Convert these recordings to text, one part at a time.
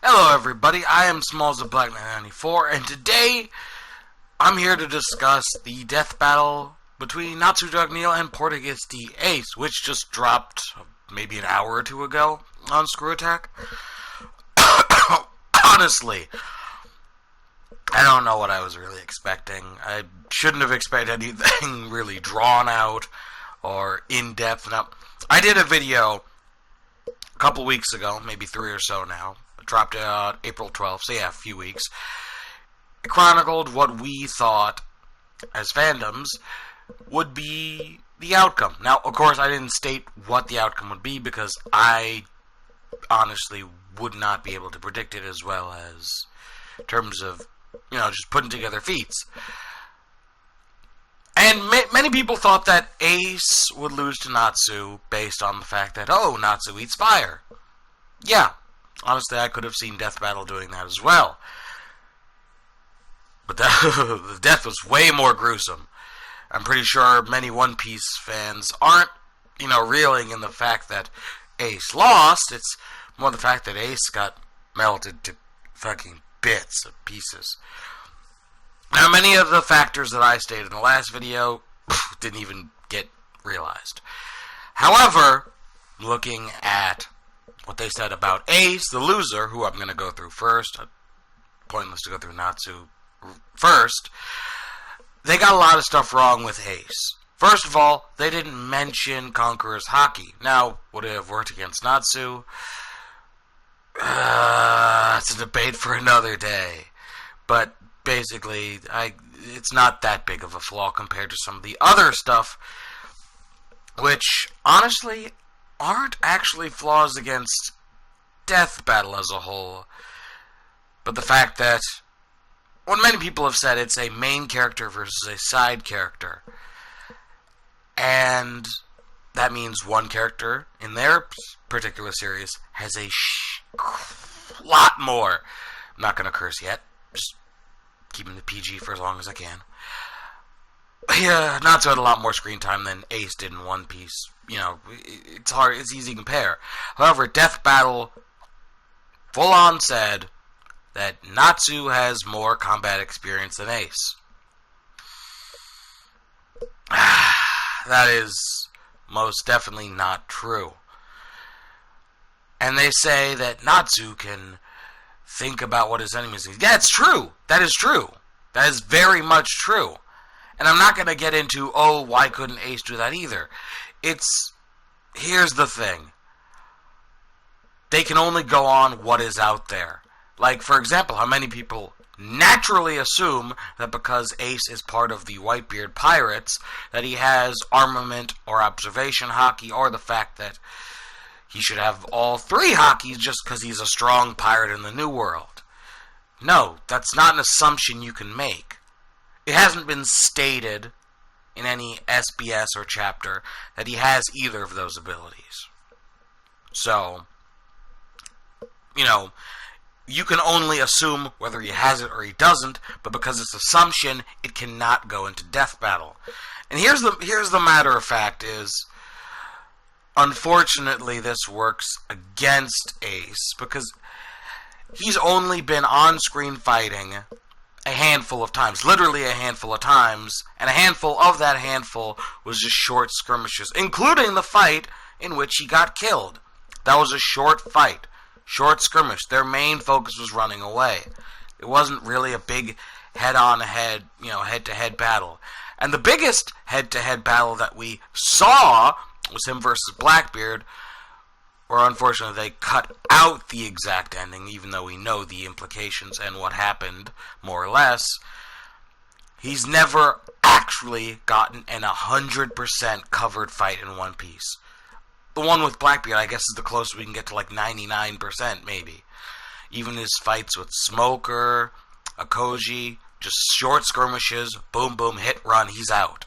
Hello everybody, I am Smalls of Black Knight 94, and today I'm here to discuss the death battle between Natsu and Portuguese D. Ace, which just dropped maybe an hour or two ago on ScrewAttack. Honestly, I don't know what I was really expecting. I shouldn't have expected anything really drawn out or in-depth. Now, I did a video a couple weeks ago, maybe 3 or so now. It dropped out April 12th, so yeah, a few weeks. It chronicled what we thought, as fandoms, would be the outcome. Now, of course, I didn't state what the outcome would be because I honestly would not be able to predict it as well as in terms of, just putting together feats. And many people thought that Ace would lose to Natsu based on the fact that, oh, Natsu eats fire. Yeah, honestly, I could have seen Death Battle doing that as well. But the death was way more gruesome. I'm pretty sure many One Piece fans aren't, reeling in the fact that Ace lost. It's more the fact that Ace got melted to fucking bits of pieces. Now, many of the factors that I stated in the last video didn't even get realized. However, looking at what they said about Ace, the loser, who I'm going to go through first, pointless to go through Natsu first, they got a lot of stuff wrong with Ace. First of all, they didn't mention Conqueror's Haki. Now, would it have worked against Natsu? It's a debate for another day. But basically, it's not that big of a flaw compared to some of the other stuff, which, honestly, aren't actually flaws against Death Battle as a whole. But the fact that, what many people have said, it's a main character versus a side character. And that means one character in their particular series has a lot more. I'm not going to curse yet. Just keeping the PG for as long as I can. Yeah, Natsu had a lot more screen time than Ace did in One Piece. It's hard, it's easy to compare. However, Death Battle full on said that Natsu has more combat experience than Ace. That is most definitely not true. And they say that Natsu can think about what his enemies need. Yeah, it's true. That is true. That is very much true. And I'm not going to get into, oh, why couldn't Ace do that either? Here's the thing. They can only go on what is out there. Like, for example, how many people naturally assume that because Ace is part of the Whitebeard Pirates, that he has armament or observation haki, or the fact that he should have all 3 hakis just because he's a strong pirate in the New World. No, that's not an assumption you can make. It hasn't been stated in any SBS or chapter that he has either of those abilities. So, you can only assume whether he has it or he doesn't, but because it's assumption, it cannot go into Death Battle. And here's the matter of fact is, unfortunately, this works against Ace, because he's only been on-screen fighting a handful of times. Literally a handful of times. And a handful of that handful was just short skirmishes, including the fight in which he got killed. That was a short fight. Short skirmish. Their main focus was running away. It wasn't really a big head-on-head, head-to-head battle. And the biggest head-to-head battle that we saw was him versus Blackbeard, where unfortunately they cut out the exact ending, even though we know the implications and what happened, more or less. He's never actually gotten an 100% covered fight in One Piece. The one with Blackbeard, I guess, is the closest we can get to like 99%, maybe. Even his fights with Smoker, Akoji, just short skirmishes, boom, boom, hit, run, he's out.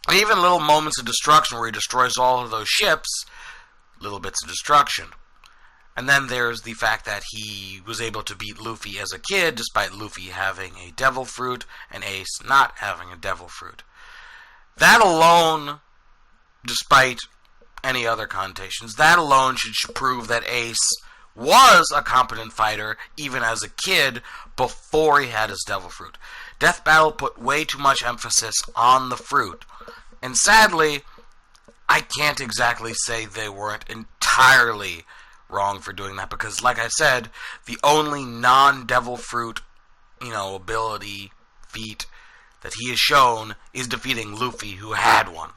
And even little moments of destruction where he destroys all of those ships, little bits of destruction. And then there's the fact that he was able to beat Luffy as a kid, despite Luffy having a devil fruit, and Ace not having a devil fruit. That alone, despite any other connotations, that alone should prove that Ace was a competent fighter even as a kid before he had his devil fruit. Death Battle put way too much emphasis on the fruit. And sadly, I can't exactly say they weren't entirely wrong for doing that, because like I said, the only non-devil fruit, ability, feat that he has shown is defeating Luffy, who had one.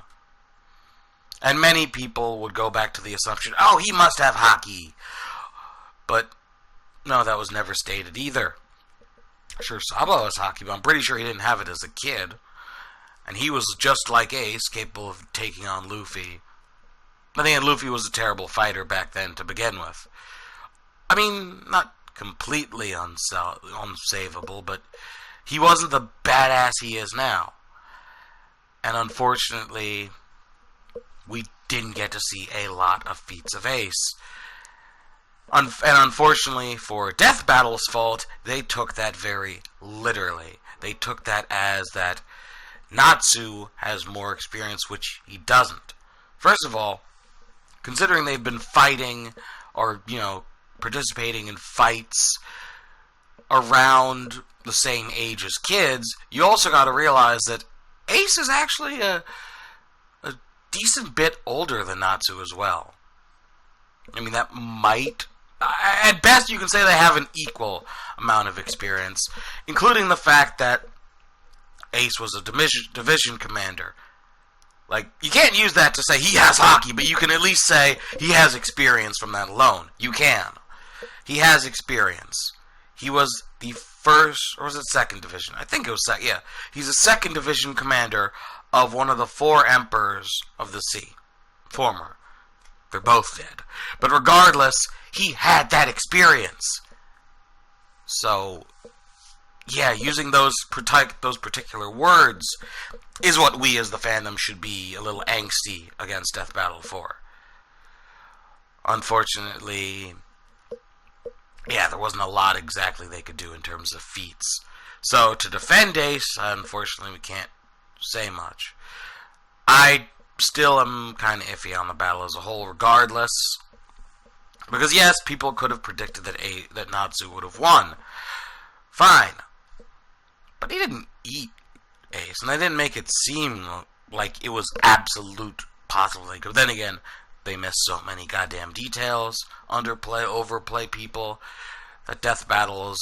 And many people would go back to the assumption, oh, he must have haki. But no, that was never stated either. Sure, Sabo has haki, but I'm pretty sure he didn't have it as a kid. And he was just like Ace, capable of taking on Luffy. I think Luffy was a terrible fighter back then to begin with. I mean, not completely unsavable, but he wasn't the badass he is now. And unfortunately, we didn't get to see a lot of feats of Ace. And unfortunately, for Death Battle's fault, they took that very literally. They took that as that Natsu has more experience, which he doesn't. First of all, considering they've been fighting or, participating in fights around the same age as kids, you also got to realize that Ace is actually a decent bit older than Natsu as well. I mean, that might... At best, you can say they have an equal amount of experience, including the fact that Ace was a division commander. Like, you can't use that to say he has haki, but you can at least say he has experience from that alone. You can. He has experience. He was the first, or was it second division? I think it was second, yeah. He's a second division commander of one of the 4 emperors of the sea. Former. They're both dead. But regardless, he had that experience. So, yeah, using those particular words is what we as the fandom should be a little angsty against Death Battle for. Unfortunately, yeah, there wasn't a lot exactly they could do in terms of feats. So, to defend Ace, unfortunately, we can't say much. I still am kind of iffy on the battle as a whole, regardless. Because, yes, people could have predicted that Natsu would have won. Fine. But he didn't eat Ace, and they didn't make it seem like it was absolute possibly. But then again, they missed so many goddamn details, underplay, overplay people, that Death Battles,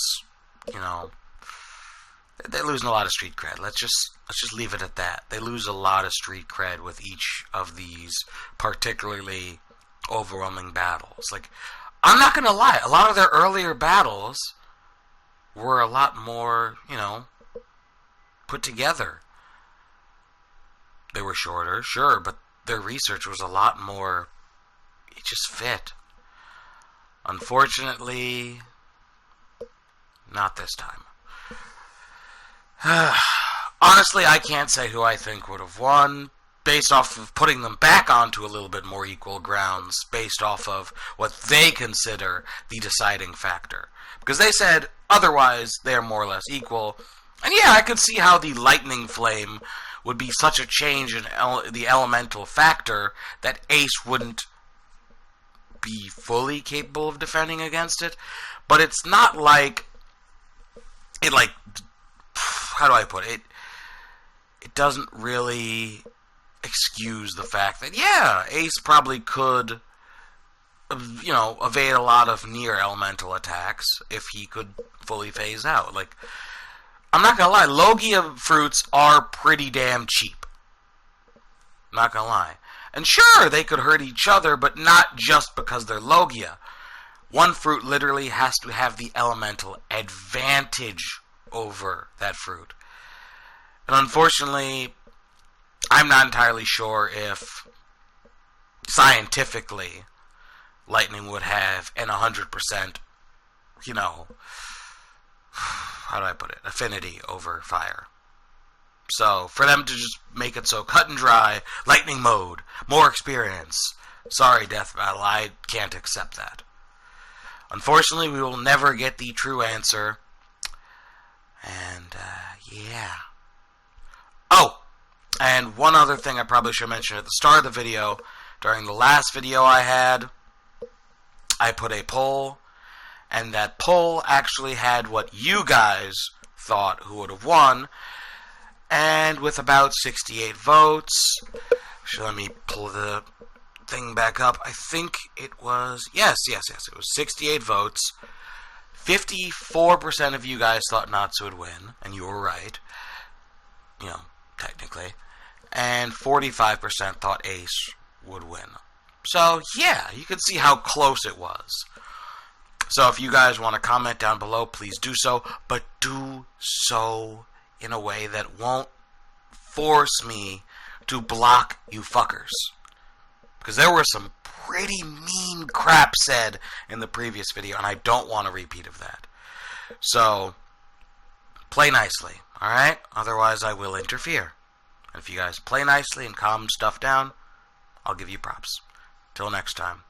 they're losing a lot of street cred. Let's just leave it at that. They lose a lot of street cred with each of these particularly overwhelming battles. Like, I'm not gonna lie, a lot of their earlier battles were a lot more, put together. They were shorter, sure, but their research was a lot more, it just fit. Unfortunately, not this time. Honestly, I can't say who I think would have won, based off of putting them back onto a little bit more equal grounds, based off of what they consider the deciding factor. Because they said, otherwise, they're more or less equal. And yeah, I could see how the lightning flame would be such a change in the elemental factor that Ace wouldn't be fully capable of defending against it. But it's not like it, how do I put it? It doesn't really excuse the fact that, yeah, Ace probably could, evade a lot of near elemental attacks if he could fully phase out. Like, I'm not gonna lie, Logia fruits are pretty damn cheap. Not gonna lie. And sure, they could hurt each other, but not just because they're Logia. One fruit literally has to have the elemental advantage over that fruit. And unfortunately, I'm not entirely sure if scientifically lightning would have an 100%, how do I put it, affinity over fire. So, for them to just make it so cut and dry, lightning mode, more experience, sorry Death Battle, I can't accept that. Unfortunately, we will never get the true answer. And, yeah. Oh! And one other thing I probably should mention at the start of the video. During the last video I had, I put a poll and that poll actually had what you guys thought who would have won. And with about 68 votes, so let me pull the thing back up. I think it was, yes, it was 68 votes. 54% of you guys thought Natsu would win, and you were right, technically. And 45% thought Ace would win. So, yeah, you can see how close it was. So if you guys want to comment down below, please do so, but do so in a way that won't force me to block you fuckers. Because there was some pretty mean crap said in the previous video, and I don't want a repeat of that. So, play nicely, alright? Otherwise I will interfere. And if you guys play nicely and calm stuff down, I'll give you props. Till next time.